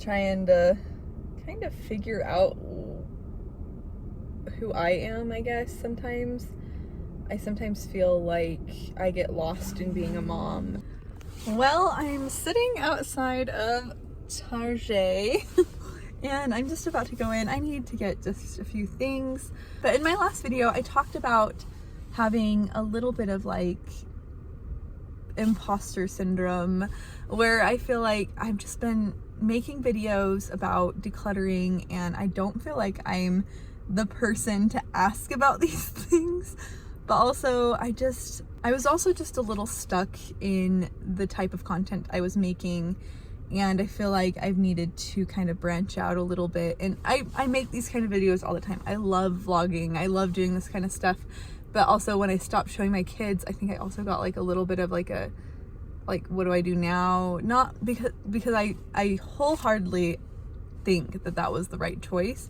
trying to kind of figure out who I am, I guess. Sometimes I feel like I get lost in being a mom. Well, I'm sitting outside of Target and I'm just about to go in. I need to get just a few things. But in my last video, I talked about having a little bit of like imposter syndrome, where I feel like I've just been making videos about decluttering and I don't feel like I'm the person to ask about these things. But also I was also just a little stuck in the type of content I was making, and I feel like I've needed to kind of branch out a little bit. And I make these kind of videos all the time. I love vlogging, I love doing this kind of stuff. But also when I stopped showing my kids, I think I also got like a little bit of like what do I do now? Not because I wholeheartedly think that was the right choice.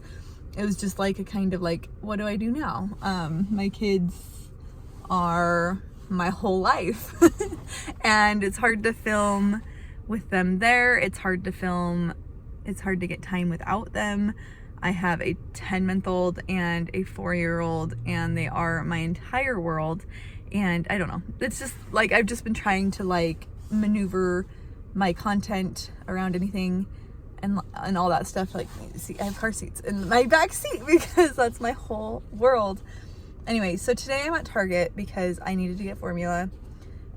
It was just like a kind of like, what do I do now? My kids are my whole life and it's hard to film with them there. It's hard to get time without them. I have a 10-month-old and a 4-year-old, and they are my entire world. And I don't know, it's just like I've just been trying to like maneuver my content around anything and all that stuff. Like, see, I have car seats in my back seat because that's my whole world. Anyway, so today I'm at Target because I needed to get formula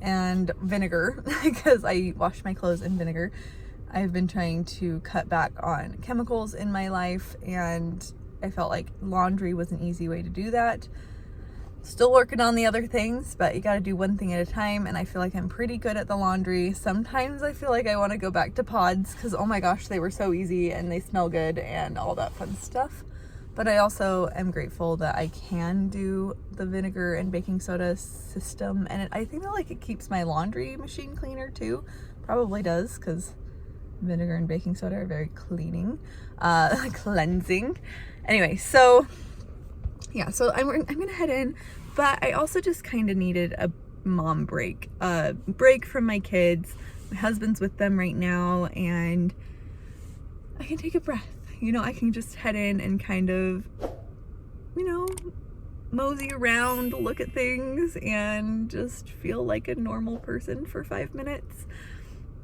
and vinegar because I wash my clothes in vinegar. I've been trying to cut back on chemicals in my life, and I felt like laundry was an easy way to do that. Still working on the other things, but you got to do one thing at a time, and I feel like I'm pretty good at the laundry. Sometimes I feel like I want to go back to pods because, oh my gosh, they were so easy and they smell good and all that fun stuff. But I also am grateful that I can do the vinegar and baking soda system, and I think that like it keeps my laundry machine cleaner too. Probably does, because vinegar and baking soda are very cleaning, cleansing. Anyway, so yeah, so I'm gonna head in, but I also just kind of needed a mom break, a break from my kids. My husband's with them right now, and I can take a breath. You know, I can just head in and kind of, you know, mosey around, look at things, and just feel like a normal person for 5 minutes.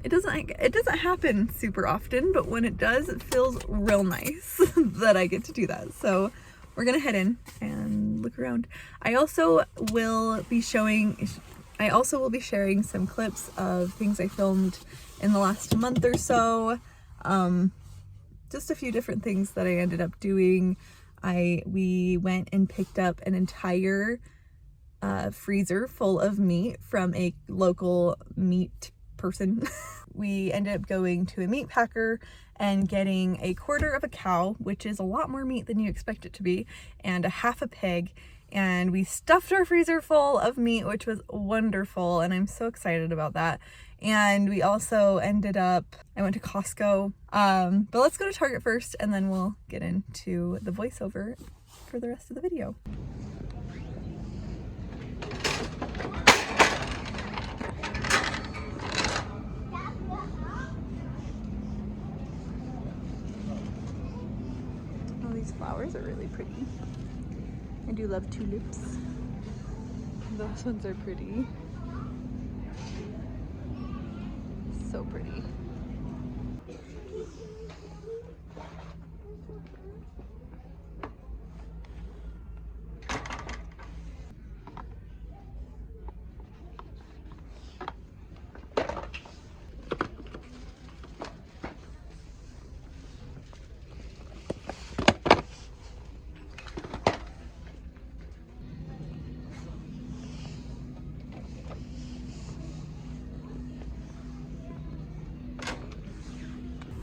It doesn't happen super often, but when it does, it feels real nice that I get to do that. So we're gonna head in and look around. I also will be sharing some clips of things I filmed in the last month or so. Just a few different things that I ended up doing. We went and picked up an entire freezer full of meat from a local meat person. We ended up going to a meat packer and getting a quarter of a cow, which is a lot more meat than you expect it to be, and a half a pig. And we stuffed our freezer full of meat, which was wonderful, and I'm so excited about that. And we also I went to Costco, but let's go to Target first, and then we'll get into the voiceover for the rest of the video. Oh, these flowers are really pretty. I do love tulips. Those ones are pretty. So pretty.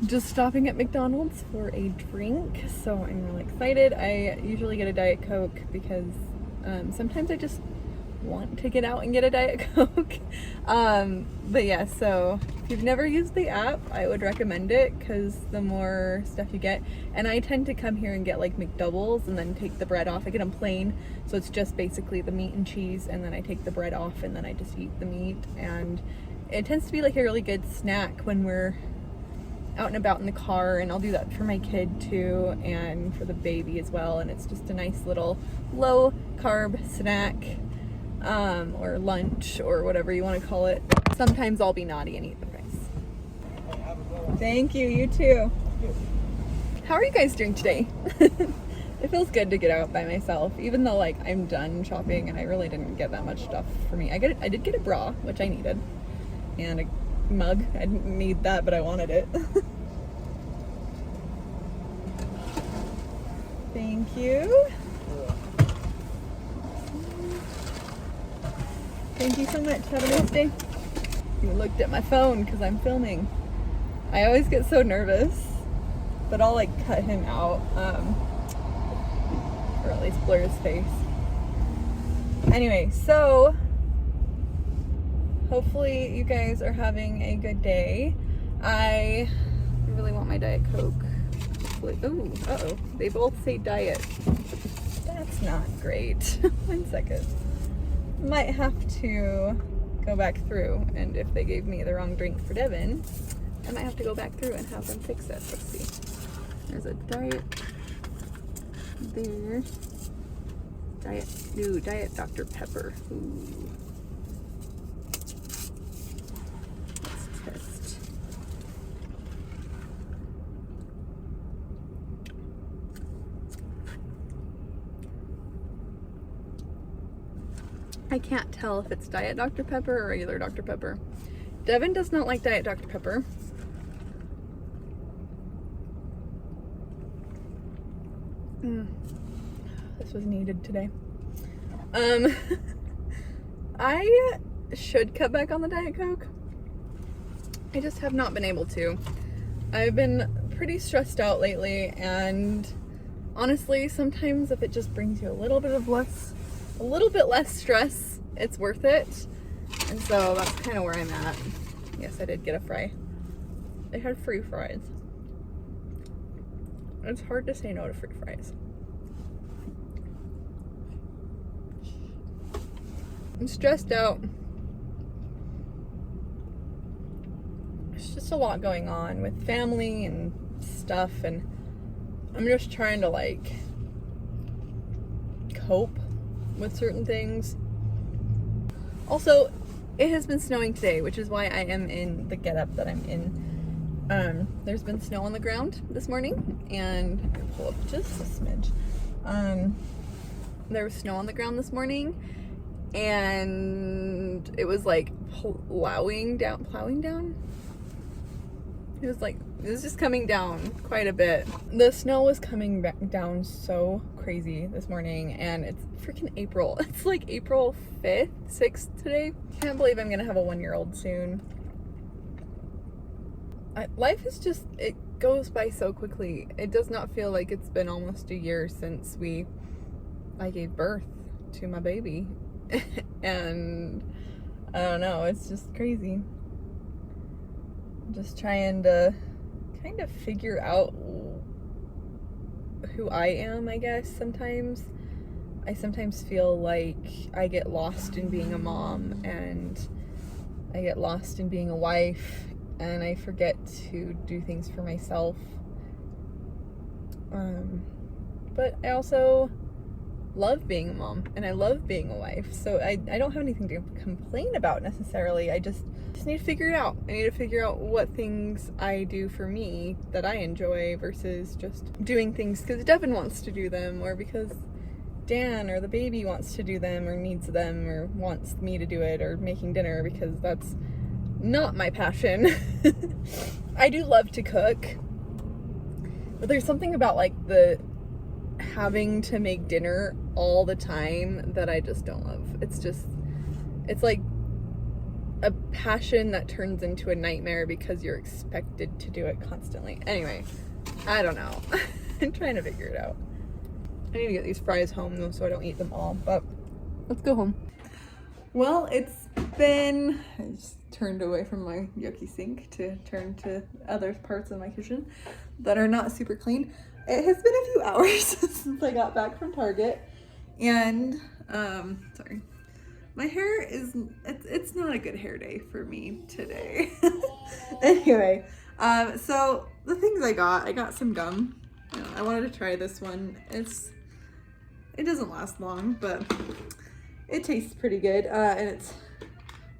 Just stopping at McDonald's for a drink, so I'm really excited. I usually get a Diet Coke because sometimes I just want to get out and get a Diet Coke. But yeah, so if you've never used the app, I would recommend it because the more stuff you get, and I tend to come here and get like McDoubles and then take the bread off. I get them plain, so it's just basically the meat and cheese, and then I take the bread off and then I just eat the meat, and it tends to be like a really good snack when we're out and about in the car, and I'll do that for my kid too and for the baby as well. And it's just a nice little low carb snack or lunch or whatever you want to call it. Sometimes I'll be naughty and eat the fries. Thank you, you too. How are you guys doing today? It feels good to get out by myself, even though like I'm done shopping and I really didn't get that much stuff for me. I did get a bra, which I needed, and a mug. I didn't need that, but I wanted it. Thank you. Thank you so much. Have a nice day. You looked at my phone because I'm filming. I always get so nervous, but I'll like cut him out, or at least blur his face. Anyway, so hopefully you guys are having a good day. I really want my Diet Coke. Ooh, uh-oh. They both say diet. That's not great. 1 second. Might have to go back through, and if they gave me the wrong drink for Devin, I might have to go back through and have them fix it. Let's see. There's a diet there. Diet Dr. Pepper. Ooh. Let's test. I can't tell if it's Diet Dr. Pepper or regular Dr. Pepper. Devin does not like Diet Dr. Pepper. This was needed today. I should cut back on the Diet Coke. I just have not been able to. I've been pretty stressed out lately, and honestly, sometimes if it just brings you a little bit less stress, it's worth it. And so that's kind of where I'm at. Yes, I did get a fry. They had free fries. It's hard to say no to free fries. I'm stressed out. It's just a lot going on with family and stuff, and I'm just trying to like cope with certain things. Also, it has been snowing today, which is why I am in the getup that I'm in. There's been snow on the ground this morning, and I'm gonna pull up just a smidge. There was snow on the ground this morning, and it was like plowing down. It was just coming down quite a bit. The snow was coming back down so crazy this morning, and it's freaking April. It's like April 5th, 6th today. Can't believe I'm gonna have a 1-year-old soon. Life is just, it goes by so quickly. It does not feel like it's been almost a year since I gave birth to my baby. And I don't know, it's just crazy. I'm just trying to kind of figure out who I am, I guess, sometimes. I sometimes feel like I get lost in being a mom, and I get lost in being a wife, and I forget to do things for myself. But I also love being a mom, and I love being a wife, so I don't have anything to complain about necessarily. I just need to figure it out. I need to figure out what things I do for me that I enjoy versus just doing things because Devin wants to do them, or because Dan or the baby wants to do them or needs them or wants me to do it, or making dinner, because that's not my passion. I do love to cook, but there's something about like the having to make dinner all the time that I just don't love. It's like a passion that turns into a nightmare because you're expected to do it constantly. Anyway, I don't know. I'm trying to figure it out. I need to get these fries home though, so I don't eat them all, but let's go home. Well, I just turned away from my yucky sink to turn to other parts of my kitchen that are not super clean. It has been a few hours since I got back from Target, and sorry, my hair it's not a good hair day for me today. Anyway, So the things I got some gum. I wanted to try this one. It doesn't last long, but it tastes pretty good. And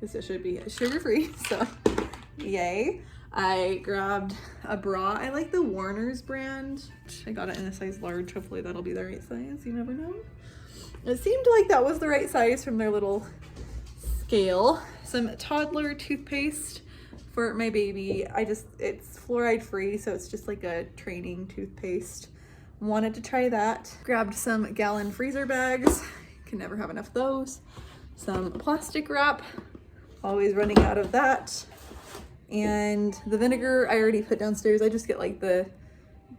it should be sugar-free, so yay. I grabbed a bra. I like the Warner's brand. I got it in a size large. Hopefully that'll be the right size. You never know. It seemed like that was the right size from their little scale. Some toddler toothpaste for my baby. It's fluoride free, so it's just like a training toothpaste. Wanted to try that. Grabbed some gallon freezer bags. Can never have enough of those. Some plastic wrap. Always running out of that. And the vinegar I already put downstairs. I just get like the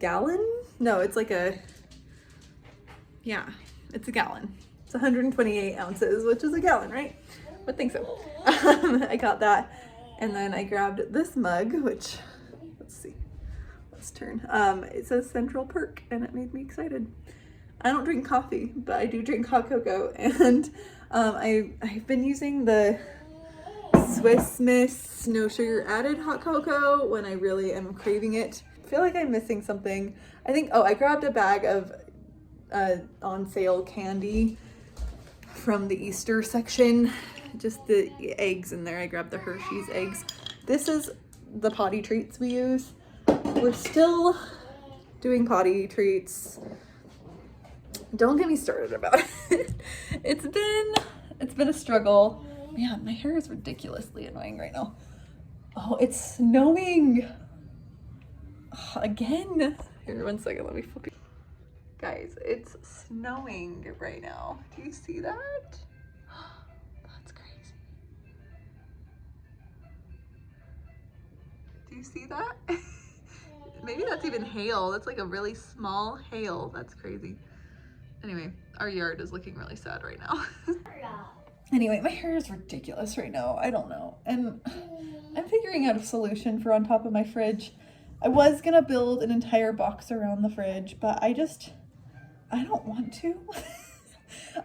gallon. No, it's like it's a gallon. It's 128 ounces, which is a gallon, right? Would think so. I got that. And then I grabbed this mug, which, let's see, let's turn. It says Central Perk, and it made me excited. I don't drink coffee, but I do drink hot cocoa. And I've been using the Swiss Miss no sugar added hot cocoa when I really am craving it. I feel like I'm missing something. I think, I grabbed a bag of on sale candy from the Easter section. Just the eggs in there. I grabbed the Hershey's eggs. This is the potty treats we use. We're still doing potty treats. Don't get me started about it. It's been a struggle. Man, my hair is ridiculously annoying right now. Oh, it's snowing. Again. Here, 1 second, let me flip you. Guys, it's snowing right now. Do you see that? That's crazy. Do you see that? Maybe that's even hail. That's like a really small hail. That's crazy. Anyway, our yard is looking really sad right now. Anyway, my hair is ridiculous right now. I don't know. And I'm figuring out a solution for on top of my fridge. I was gonna build an entire box around the fridge, but I don't want to.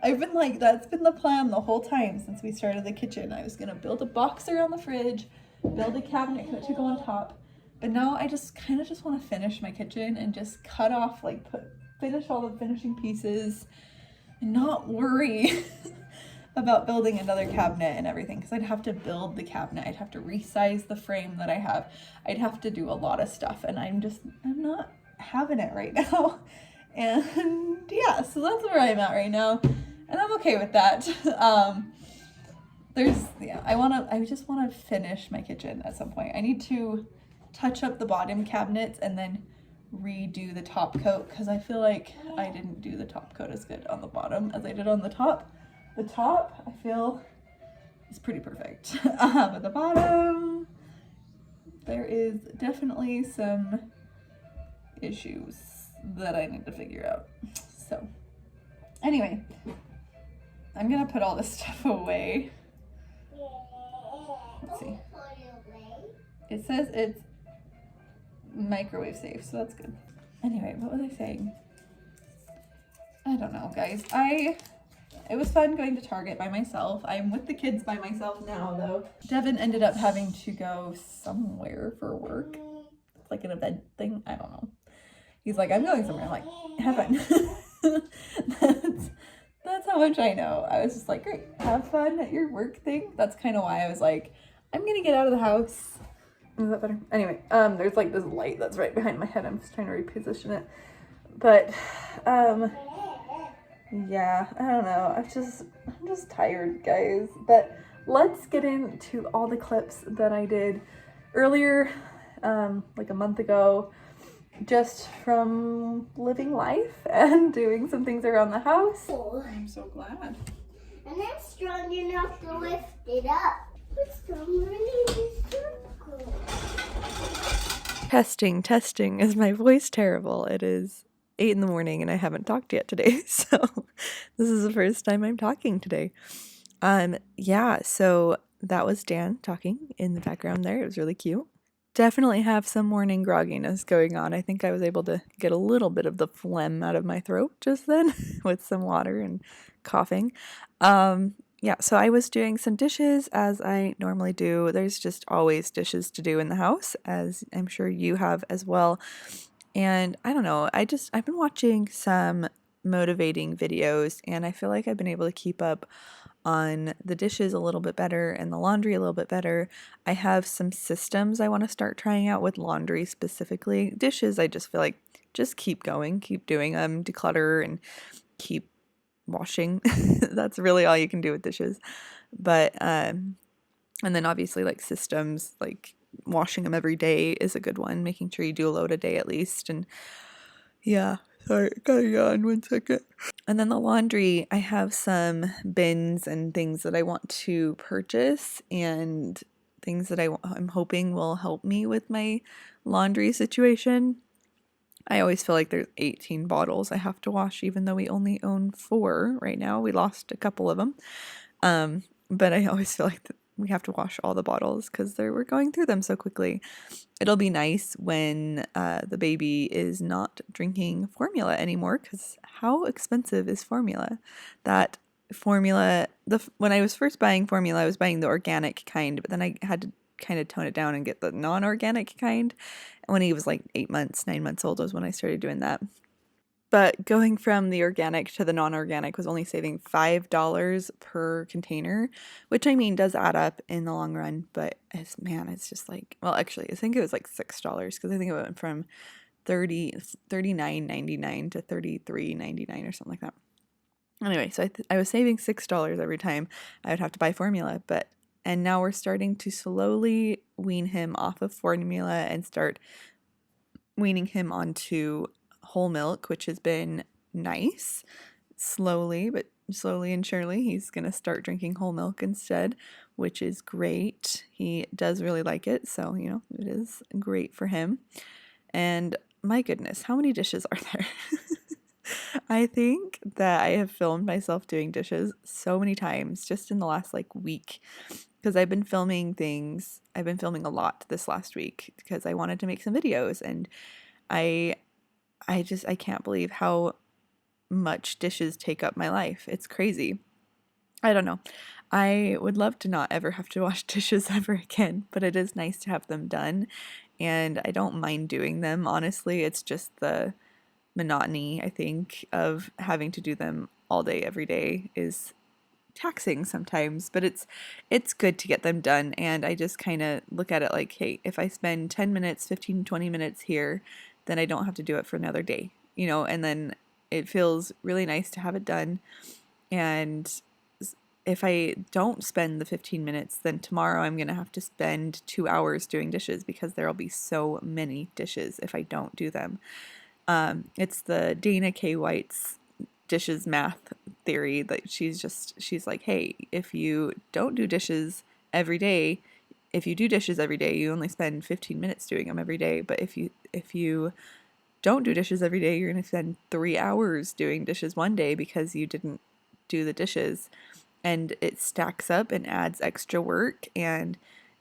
I've been like, that's been the plan the whole time since we started the kitchen. I was gonna build a box around the fridge, build a cabinet to go on top. But now I just kind of just want to finish my kitchen and just cut off, like finish all the finishing pieces and not worry about building another cabinet and everything, because I'd have to build the cabinet. I'd have to resize the frame that I have. I'd have to do a lot of stuff, and I'm not having it right now. And yeah, so that's where I'm at right now, and I'm okay with that. I just want to finish my kitchen at some point. I need to touch up the bottom cabinets and then redo the top coat, because I feel like I didn't do the top coat as good on the bottom as I did on the top. The top, I feel, is pretty perfect. But the bottom, there is definitely some issues that I need to figure out. So, anyway, I'm gonna put all this stuff away. Let's see. It says it's microwave safe, so that's good. Anyway, what was I saying? I don't know, guys. It was fun going to Target by myself. I'm with the kids by myself now, though. Devin ended up having to go somewhere for work. It's like an event thing. I don't know. He's like, I'm going somewhere. I'm like, have fun. That's how much I know. I was just like, great, have fun at your work thing. That's kind of why I was like, I'm going to get out of the house. Is that better? Anyway, there's like this light that's right behind my head. I'm just trying to reposition it. But, yeah, I don't know. I'm just tired, guys. But let's get into all the clips that I did earlier, like a month ago, just from living life and doing some things around the house. I'm so glad. And I'm strong enough to lift it up. But stronger than this circle. Testing. Is my voice terrible? It is 8 in the morning and I haven't talked yet today, so this is the first time I'm talking today. Yeah, so that was Dan talking in the background there. It was really cute. Definitely have some morning grogginess going on. I think I was able to get a little bit of the phlegm out of my throat just then with some water and coughing. yeah, so I was doing some dishes as I normally do. There's just always dishes to do in the house, as I'm sure you have as well. And I don't know, I've been watching some motivating videos and I feel like I've been able to keep up on the dishes a little bit better and the laundry a little bit better. I have some systems I want to start trying out with laundry specifically. Dishes, I just feel like just keep going, keep doing them, declutter and keep washing. That's really all you can do with dishes. But and then obviously like systems, like washing them every day is a good one, making sure you do a load a day at least. And yeah, sorry, gotta yawn 1 second. And then the laundry, I have some bins and things that I want to purchase and things that I'm hoping will help me with my laundry situation. I always feel like there's 18 bottles I have to wash, even though we only own 4 right now. We lost a couple of them. But I always feel like we have to wash all the bottles because we're going through them so quickly. It'll be nice when the baby is not drinking formula anymore, because how expensive is formula? That formula, when I was first buying formula, I was buying the organic kind, but then I had to kind of tone it down and get the non-organic kind. And when he was like 8 months, 9 months old was when I started doing that. But going from the organic to the non-organic was only saving $5 per container, which I mean does add up in the long run, but it's just like, well, actually, I think it was like $6 because I think it went from 39.99 to 33.99 or something like that. Anyway, so I was saving $6 every time I would have to buy formula, and now we're starting to slowly wean him off of formula and start weaning him onto whole milk, which has been nice. Slowly, but slowly and surely, he's going to start drinking whole milk instead, which is great. He does really like it, so, it is great for him. And my goodness, how many dishes are there? I think that I have filmed myself doing dishes so many times just in the last week, because I've been filming things. I've been filming a lot this last week because I wanted to make some videos, and I I can't believe how much dishes take up my life. It's crazy. I don't know. I would love to not ever have to wash dishes ever again, but it is nice to have them done, and I don't mind doing them, honestly. It's just the monotony, I think, of having to do them all day every day is taxing sometimes, but it's good to get them done. And I just kind of look at it like, hey, if I spend 10 minutes, 15, 20 minutes here, then I don't have to do it for another day, and then it feels really nice to have it done. And if I don't spend the 15 minutes, then tomorrow I'm going to have to spend 2 hours doing dishes because there'll be so many dishes if I don't do them. It's the Dana K. White's dishes math theory that she's like, hey, if you don't do dishes every day, if you do dishes every day, you only spend 15 minutes doing them every day. But if you don't do dishes every day, you're going to spend 3 hours doing dishes one day because you didn't do the dishes. And it stacks up and adds extra work, and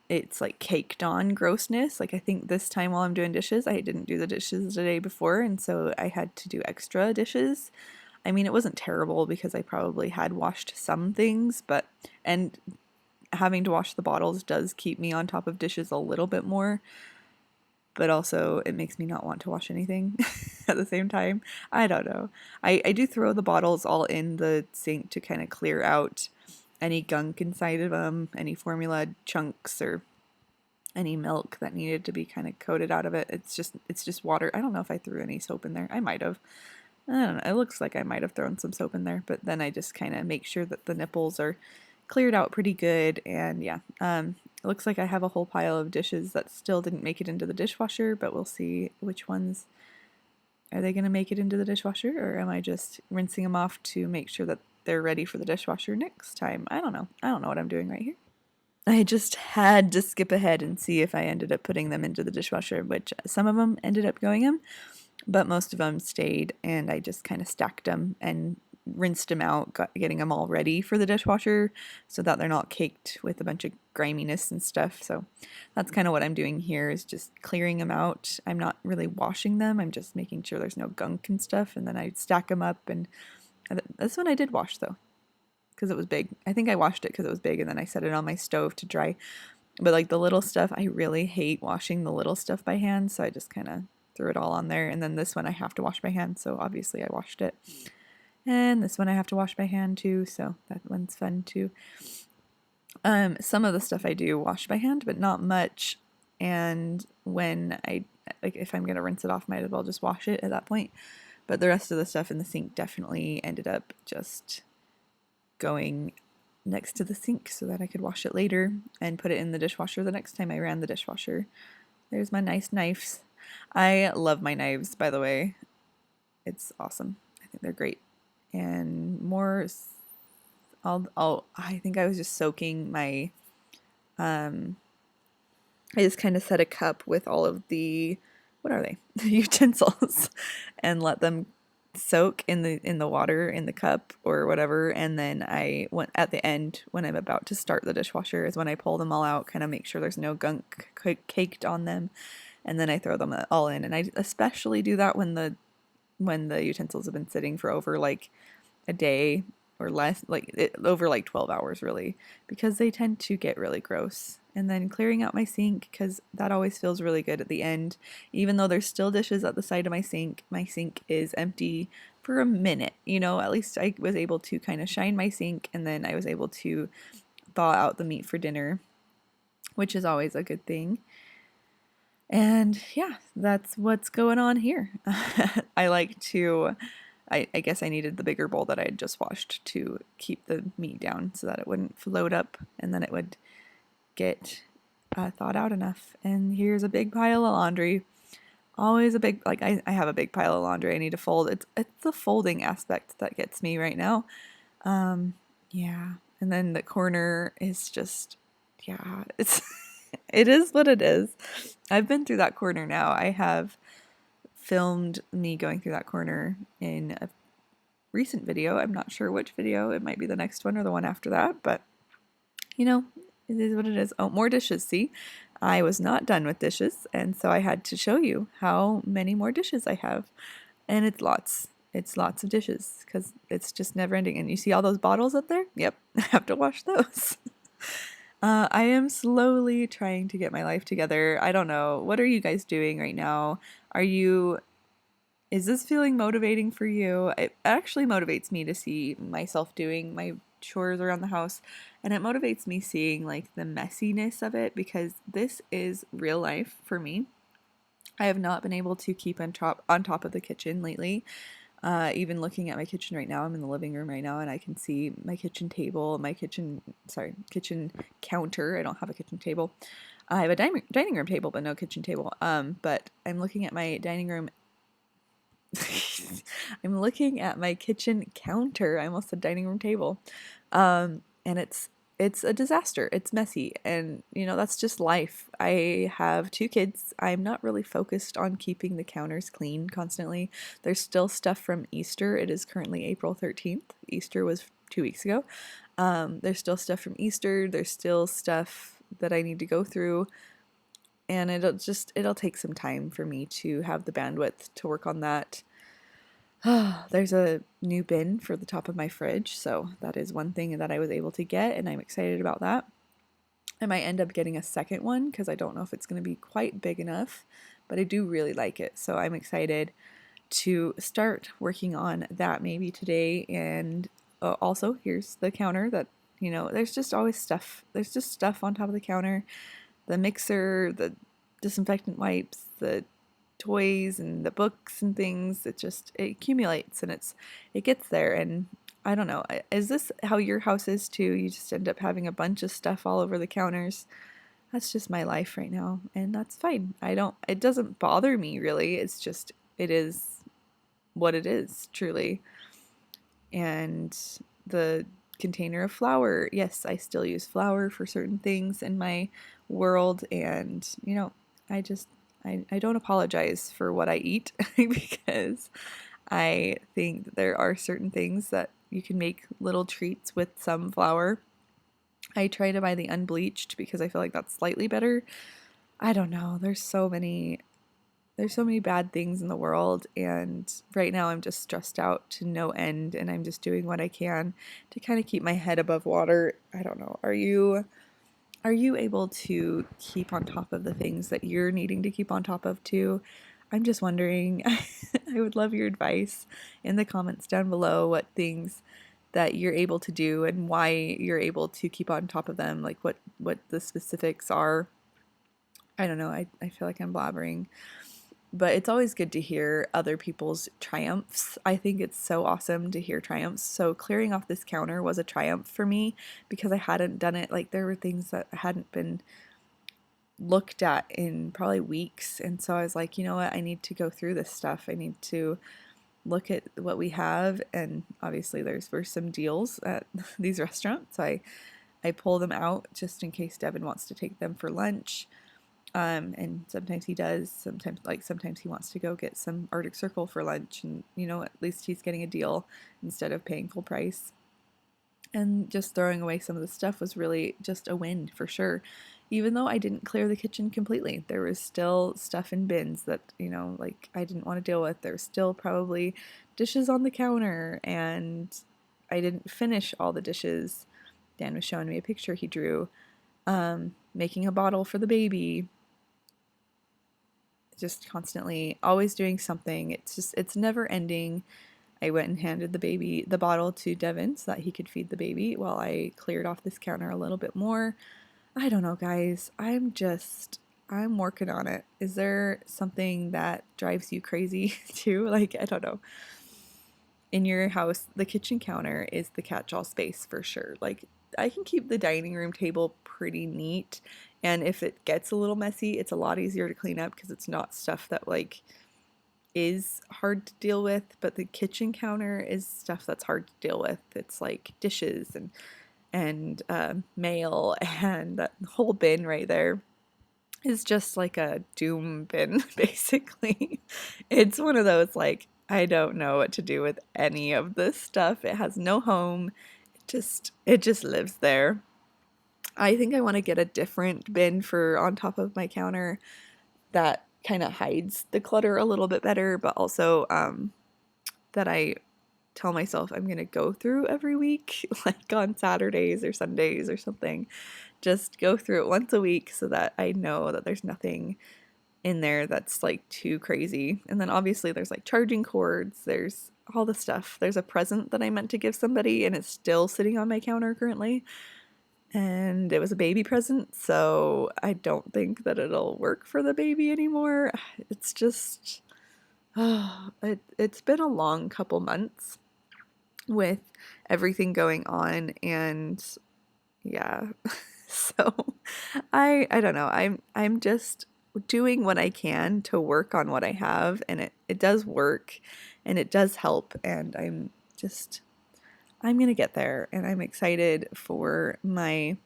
it's like caked on grossness. Like, I think this time while I'm doing dishes, I didn't do the dishes the day before, and so I had to do extra dishes. I mean, it wasn't terrible because I probably had washed some things, and having to wash the bottles does keep me on top of dishes a little bit more, but also it makes me not want to wash anything at the same time. I don't know. I do throw the bottles all in the sink to kind of clear out any gunk inside of them, any formula chunks or any milk that needed to be kind of coated out of it. It's just water. I don't know if I threw any soap in there. I might have. I don't know. It looks like I might have thrown some soap in there, but then I just kind of make sure that the nipples are cleared out pretty good. And yeah, it looks like I have a whole pile of dishes that still didn't make it into the dishwasher, but we'll see which ones. Are they going to make it into the dishwasher, or am I just rinsing them off to make sure that they're ready for the dishwasher next time? I don't know. I don't know what I'm doing right here. I just had to skip ahead and see if I ended up putting them into the dishwasher, which some of them ended up going in, but most of them stayed, and I just kind of stacked them and rinsed them out, getting them all ready for the dishwasher so that they're not caked with a bunch of griminess and stuff. So that's kind of what I'm doing here, is just clearing them out. I'm not really washing them. I'm just making sure there's no gunk and stuff, and then I stack them up. And this one I did wash though. because it was big. I think I washed it because it was big, and then I set it on my stove to dry. But like the little stuff, I really hate washing the little stuff by hand, so I just kind of threw it all on there. And then this one I have to wash by hand, so obviously I washed it. And this one I have to wash by hand too, so that one's fun too. Some of the stuff I do wash by hand, but not much. And when if I'm gonna rinse it off, might as well just wash it at that point. But the rest of the stuff in the sink definitely ended up just going next to the sink so that I could wash it later and put it in the dishwasher the next time I ran the dishwasher. There's my nice knives. I love my knives, by the way. It's awesome. I think they're great. And more, I think I was just soaking my, I just kind of set a cup with all of the, what are they? Utensils, and let them soak in the water in the cup or whatever. And then I went at the end when I'm about to start the dishwasher is when I pull them all out, kind of make sure there's no gunk caked on them, and then I throw them all in. And I especially do that when the utensils have been sitting for over like a day or less, over like 12 hours really, because they tend to get really gross. And then clearing out my sink, because that always feels really good at the end. Even though there's still dishes at the side of my sink is empty for a minute. At least I was able to kind of shine my sink, and then I was able to thaw out the meat for dinner, which is always a good thing. And yeah, that's what's going on here. I guess I needed the bigger bowl that I had just washed to keep the meat down so that it wouldn't float up, and then it would get thawed out enough. And here's a big pile of laundry. Always a big, I have a big pile of laundry I need to fold. It's the folding aspect that gets me right now. Yeah. And then the corner is just, yeah, it is what it is. I've been through that corner now. I have filmed me going through that corner in a recent video. I'm not sure which video. It might be the next one or the one after that, but it is what it is. Oh, more dishes. See, I was not done with dishes, and so I had to show you how many more dishes I have. And it's lots. It's lots of dishes because it's just never ending. And you see all those bottles up there? Yep, I have to wash those. I am slowly trying to get my life together. I don't know. What are you guys doing right now? Is this feeling motivating for you? It actually motivates me to see myself doing my chores around the house, and it motivates me seeing like the messiness of it, because this is real life for me. I have not been able to keep on top of the kitchen lately. Even looking at my kitchen right now, I'm in the living room right now, and I can see my kitchen table, kitchen counter. I don't have a kitchen table. I have a dining room table, but no kitchen table. But I'm looking at my dining room. I'm looking at my kitchen counter. I almost said dining room table. And it's a disaster. It's messy. And, that's just life. I have 2 kids. I'm not really focused on keeping the counters clean constantly. There's still stuff from Easter. It is currently April 13th. Easter was 2 weeks ago. There's still stuff from Easter. There's still stuff that I need to go through. And it'll take some time for me to have the bandwidth to work on that. There's a new bin for the top of my fridge, so that is one thing that I was able to get, and I'm excited about that. I might end up getting a second one because I don't know if it's going to be quite big enough, but I do really like it, so I'm excited to start working on that maybe today. And also, here's the counter that, there's just always stuff. There's just stuff on top of the counter. The mixer, the disinfectant wipes, the toys and the books and things. It accumulates, and it gets there. And I don't know, is this how your house is too? You just end up having a bunch of stuff all over the counters. That's just my life right now, and that's fine. It doesn't bother me really. It's just, it is what it is, truly. And the container of flour, yes, I still use flour for certain things in my world, and I don't apologize for what I eat because I think that there are certain things that you can make little treats with some flour. I try to buy the unbleached because I feel like that's slightly better. I don't know, there's so many there's so many bad things in the world, and right now I'm just stressed out to no end, and I'm just doing what I can to kind of keep my head above water. I don't know. Are you able to keep on top of the things that you're needing to keep on top of too? I'm just wondering. I would love your advice in the comments down below, what things that you're able to do and why you're able to keep on top of them, like what the specifics are. I don't know. I feel like I'm blabbering, but it's always good to hear other people's triumphs. I think it's so awesome to hear triumphs. So clearing off this counter was a triumph for me because I hadn't done it. Like there were things that hadn't been looked at in probably weeks. And so I was like, you know what? I need to go through this stuff. I need to look at what we have. And obviously were some deals at these restaurants. I pull them out just in case Devin wants to take them for lunch. And sometimes he does, sometimes he wants to go get some Arctic Circle for lunch, and at least he's getting a deal instead of paying full price. And just throwing away some of the stuff was really just a win for sure. Even though I didn't clear the kitchen completely, there was still stuff in bins that, like I didn't want to deal with. There was still probably dishes on the counter, and I didn't finish all the dishes. Dan was showing me a picture he drew, making a bottle for the baby. Just constantly always doing something. It's never ending. I went and handed the bottle to Devin so that he could feed the baby while I cleared off this counter a little bit more. I don't know, guys. I'm working on it. Is there something that drives you crazy too? Like, I don't know. In your house, the kitchen counter is the catch-all space for sure. Like, I can keep the dining room table pretty neat, and if it gets a little messy, it's a lot easier to clean up because it's not stuff that like is hard to deal with. But the kitchen counter is stuff that's hard to deal with. It's like dishes and mail, and that whole bin right there is just like a doom bin basically. It's one of those like I don't know what to do with any of this stuff. It has no home. It just lives there. I think I want to get a different bin for on top of my counter that kind of hides the clutter a little bit better, but also that I tell myself I'm going to go through every week, like on Saturdays or Sundays or something. Just go through it once a week so that I know that there's nothing in there that's like too crazy. And then obviously there's like charging cords, there's all the stuff. There's a present that I meant to give somebody and it's still sitting on my counter currently. And it was a baby present, so I don't think that it'll work for the baby anymore. It's just, it's been a long couple months with everything going on, and yeah, so I don't know. I'm just doing what I can to work on what I have, and it does work, and it does help, and I'm going to get there, and I'm excited for my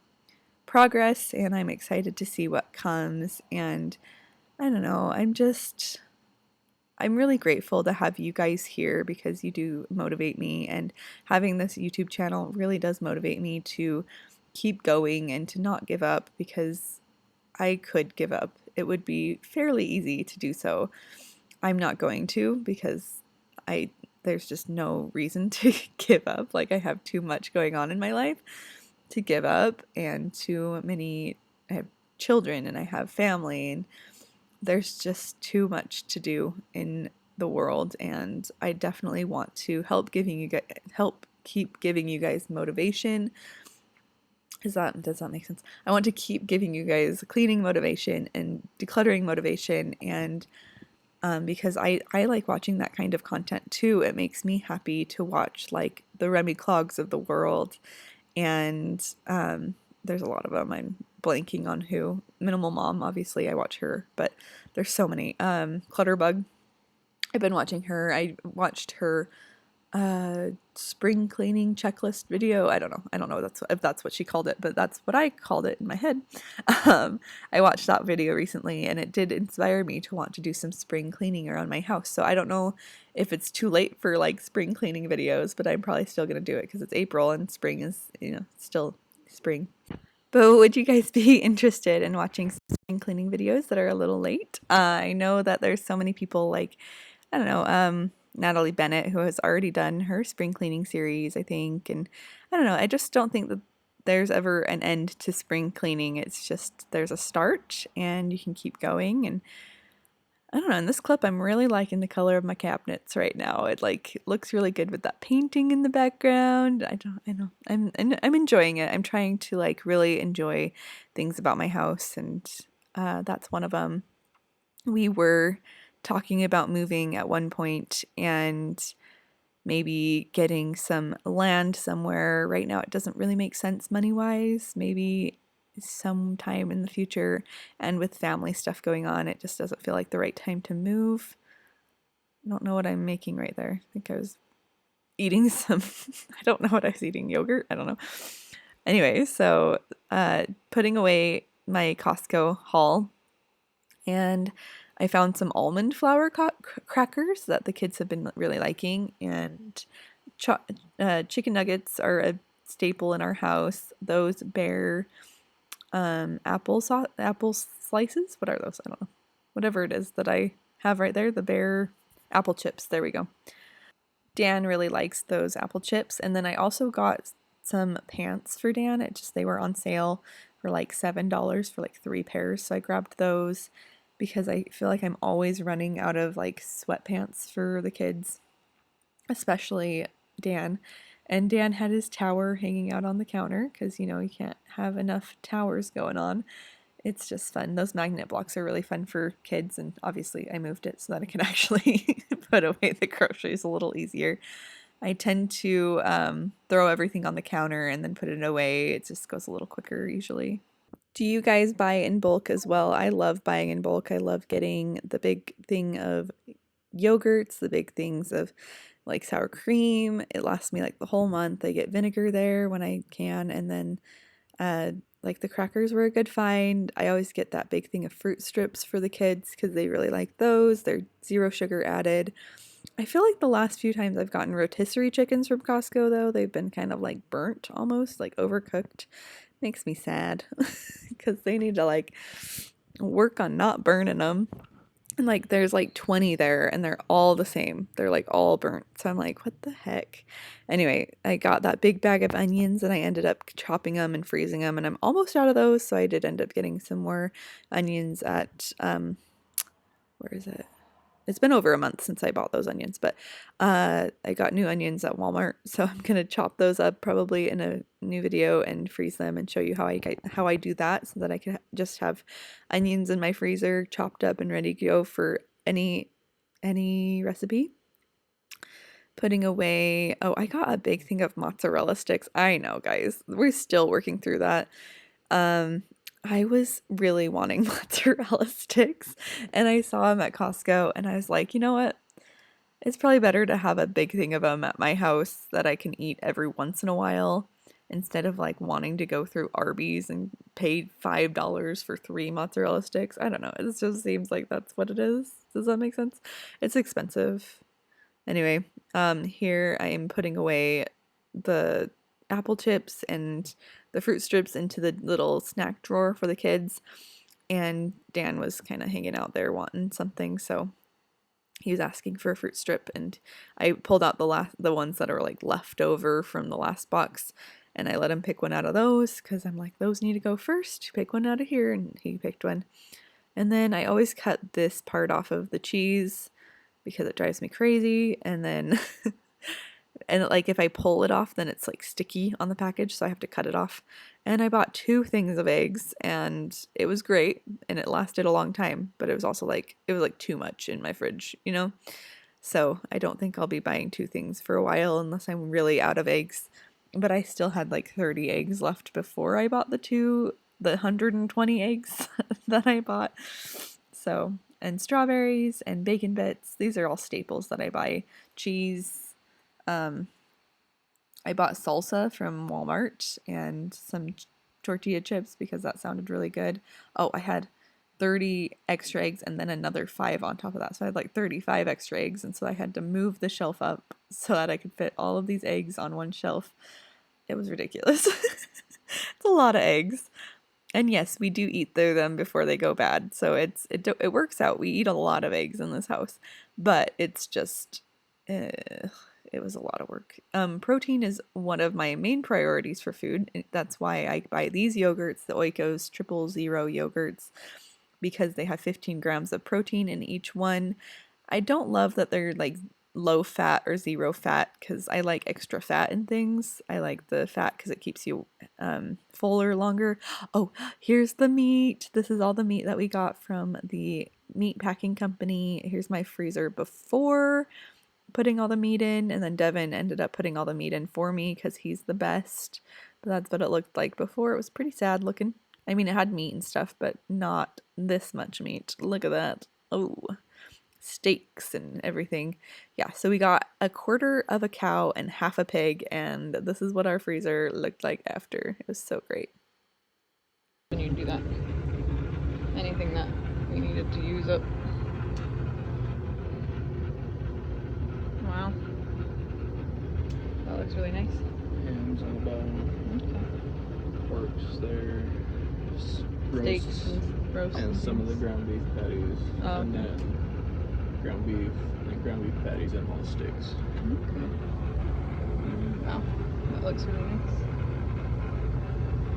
progress, and I'm excited to see what comes, and I don't know, I'm really grateful to have you guys here because you do motivate me, and having this YouTube channel really does motivate me to keep going and to not give up, because I could give up. It would be fairly easy to do so. I'm not going to because there's just no reason to give up. Like, I have too much going on in my life to give up, and I have children and I have family, and there's just too much to do in the world, and I definitely want to help keep giving you guys motivation. Does that make sense? I want to keep giving you guys cleaning motivation and decluttering motivation, and because I like watching that kind of content too. It makes me happy to watch like the Remy Clogs of the world, and there's a lot of them. I'm blanking on who. Minimal Mom, obviously, I watch her, but there's so many. Clutterbug, I've been watching her. I watched her spring cleaning checklist video. I don't know if that's what she called it, but that's what I called it in my head. I watched that video recently, and it did inspire me to want to do some spring cleaning around my house. So I don't know if it's too late for like spring cleaning videos, but I'm probably still gonna do it because it's April and spring is still spring. But would you guys be interested in watching spring cleaning videos that are a little late? I know that there's so many people like, I don't know, Natalie Bennett, who has already done her spring cleaning series, I think. And I don't know, I just don't think that there's ever an end to spring cleaning. It's just there's a start and you can keep going. And I don't know, in this clip, I'm really liking the color of my cabinets right now. It like looks really good with that painting in the background. I know, I'm enjoying it. I'm trying to like really enjoy things about my house, and that's one of them. We were talking about moving at one point and maybe getting some land somewhere. Right now, it doesn't really make sense money wise. Maybe sometime in the future, and with family stuff going on, it just doesn't feel like the right time to move. I don't know what I'm making right there. I think I was eating some, I don't know what I was eating, yogurt? I don't know. Anyway, so putting away my Costco haul, and I found some almond flour crackers that the kids have been really liking, and chicken nuggets are a staple in our house. Those bear apple slices. What are those? I don't know. Whatever it is that I have right there, the bear apple chips. There we go. Dan really likes those apple chips, and then I also got some pants for Dan. They were on sale for like $7 for like 3 pairs, so I grabbed those because I feel like I'm always running out of like sweatpants for the kids, especially Dan. And Dan had his tower hanging out on the counter because, you know, you can't have enough towers going on. It's just fun. Those magnet blocks are really fun for kids, and obviously I moved it so that I can actually put away the groceries a little easier. I tend to throw everything on the counter and then put it away. It just goes a little quicker usually. Do you guys buy in bulk as well? I love buying in bulk. I love getting the big thing of yogurts, the big things of like sour cream. It lasts me like the whole month. I get vinegar there when I can, and then like the crackers were a good find. I always get that big thing of fruit strips for the kids because they really like those. They're 0 sugar added. I feel like the last few times I've gotten rotisserie chickens from Costco, though, they've been kind of like burnt almost, like overcooked. Makes me sad because they need to like work on not burning them. And like there's like 20 there and they're all the same. They're like all burnt. So I'm like, what the heck? Anyway, I got that big bag of onions and I ended up chopping them and freezing them, and I'm almost out of those. So I did end up getting some more onions at where is it? It's been over a month since I bought those onions, but I got new onions at Walmart, so I'm gonna chop those up probably in a new video and freeze them and show you how I do that, so that I can just have onions in my freezer chopped up and ready to go for any recipe. Putting away, oh, I got a big thing of mozzarella sticks. I know, guys, we're still working through that. I was really wanting mozzarella sticks, and I saw them at Costco, and I was like, you know what? It's probably better to have a big thing of them at my house that I can eat every once in a while, instead of like wanting to go through Arby's and pay $5 for 3 mozzarella sticks. I don't know. It just seems like that's what it is. Does that make sense? It's expensive. Anyway, here I am putting away the apple chips and the fruit strips into the little snack drawer for the kids, and Dan was kind of hanging out there wanting something, so he was asking for a fruit strip, and I pulled out the ones that are like left over from the last box, and I let him pick one out of those because I'm like, those need to go first. Pick one out of here, and he picked one. And then I always cut this part off of the cheese because it drives me crazy, and then and like if I pull it off, then it's like sticky on the package, so I have to cut it off. And I bought 2 things of eggs, and it was great, and it lasted a long time, but it was also like too much in my fridge, you know? So I don't think I'll be buying 2 things for a while unless I'm really out of eggs. But I still had like 30 eggs left before I bought the 120 eggs that I bought. So, and strawberries and bacon bits, these are all staples that I buy. Cheese. I bought salsa from Walmart and some tortilla chips because that sounded really good. Oh, I had 30 extra eggs and then another 5 on top of that. So I had like 35 extra eggs, and so I had to move the shelf up so that I could fit all of these eggs on one shelf. It was ridiculous. It's a lot of eggs. And yes, we do eat through them before they go bad. So it works out. We eat a lot of eggs in this house, but it's just it was a lot of work. Protein is one of my main priorities for food. That's why I buy these yogurts, the Oikos 000 yogurts, because they have 15 grams of protein in each one. I don't love that they're like low fat or zero fat because I like extra fat in things. I like the fat because it keeps you fuller longer. Oh, here's the meat. This is all the meat that we got from the meat packing company. Here's my freezer before putting all the meat in, and then Devin ended up putting all the meat in for me because he's the best. But that's what it looked like before. It was pretty sad looking. I mean, it had meat and stuff, but not this much meat. Look at that. Oh, steaks and everything. Yeah, so we got a quarter of a cow and half a pig, and this is what our freezer looked like after. It was so great. When you do that, anything that we needed to use up. Wow, that looks really nice. Hams on the bottom. Okay. Porks there. Steaks and roasts. And some of the ground beef patties. Oh, and okay. then ground beef patties and all steaks. Okay. Wow, that looks really nice.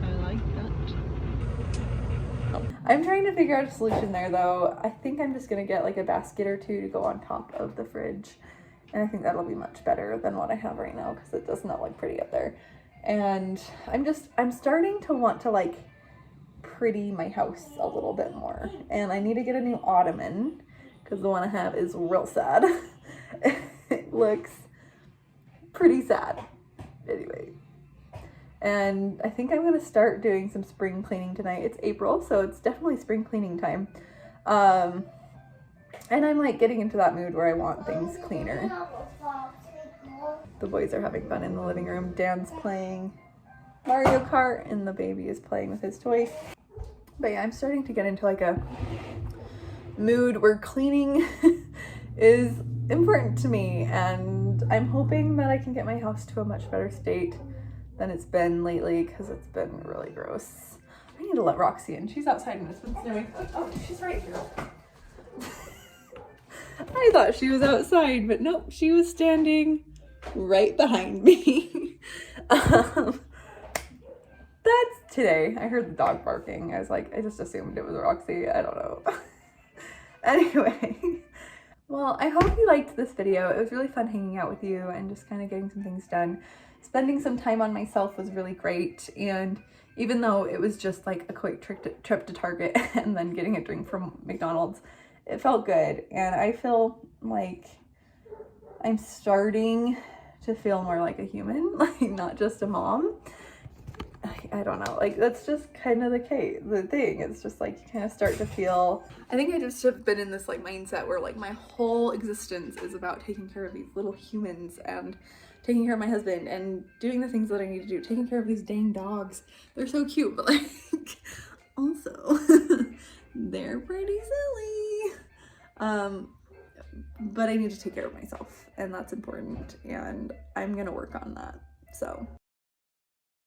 I like that. Oh. I'm trying to figure out a solution there though. I think I'm just gonna get like a basket or two to go on top of the fridge. And I think that'll be much better than what I have right now because it does not look pretty up there. And I'm starting to want to like pretty my house a little bit more. And I need to get a new ottoman because the one I have is real sad. It looks pretty sad. Anyway. And I think I'm going to start doing some spring cleaning tonight. It's April, so it's definitely spring cleaning time. And I'm like getting into that mood where I want things cleaner. The boys are having fun in the living room. Dan's playing Mario Kart and the baby is playing with his toys. But yeah, I'm starting to get into like a mood where cleaning is important to me, and I'm hoping that I can get my house to a much better state than it's been lately because it's been really gross. I need to let Roxy in. She's outside and it's been snowing. Oh, she's right here. I thought she was outside, but nope, she was standing right behind me. That's today. I heard the dog barking. I was like, I just assumed it was Roxy. I don't know. Anyway, well, I hope you liked this video. It was really fun hanging out with you and just kind of getting some things done. Spending some time on myself was really great, and even though it was just like a quick trip to Target and then getting a drink from McDonald's, it felt good, and I feel like I'm starting to feel more like a human, like not just a mom. I don't know, like that's just kind of the thing. It's just like you kind of start to feel, I think I just have been in this like mindset where like my whole existence is about taking care of these little humans and taking care of my husband and doing the things that I need to do, taking care of these dang dogs. They're so cute, but like also they're pretty silly. But I need to take care of myself, and that's important, and I'm gonna work on that. So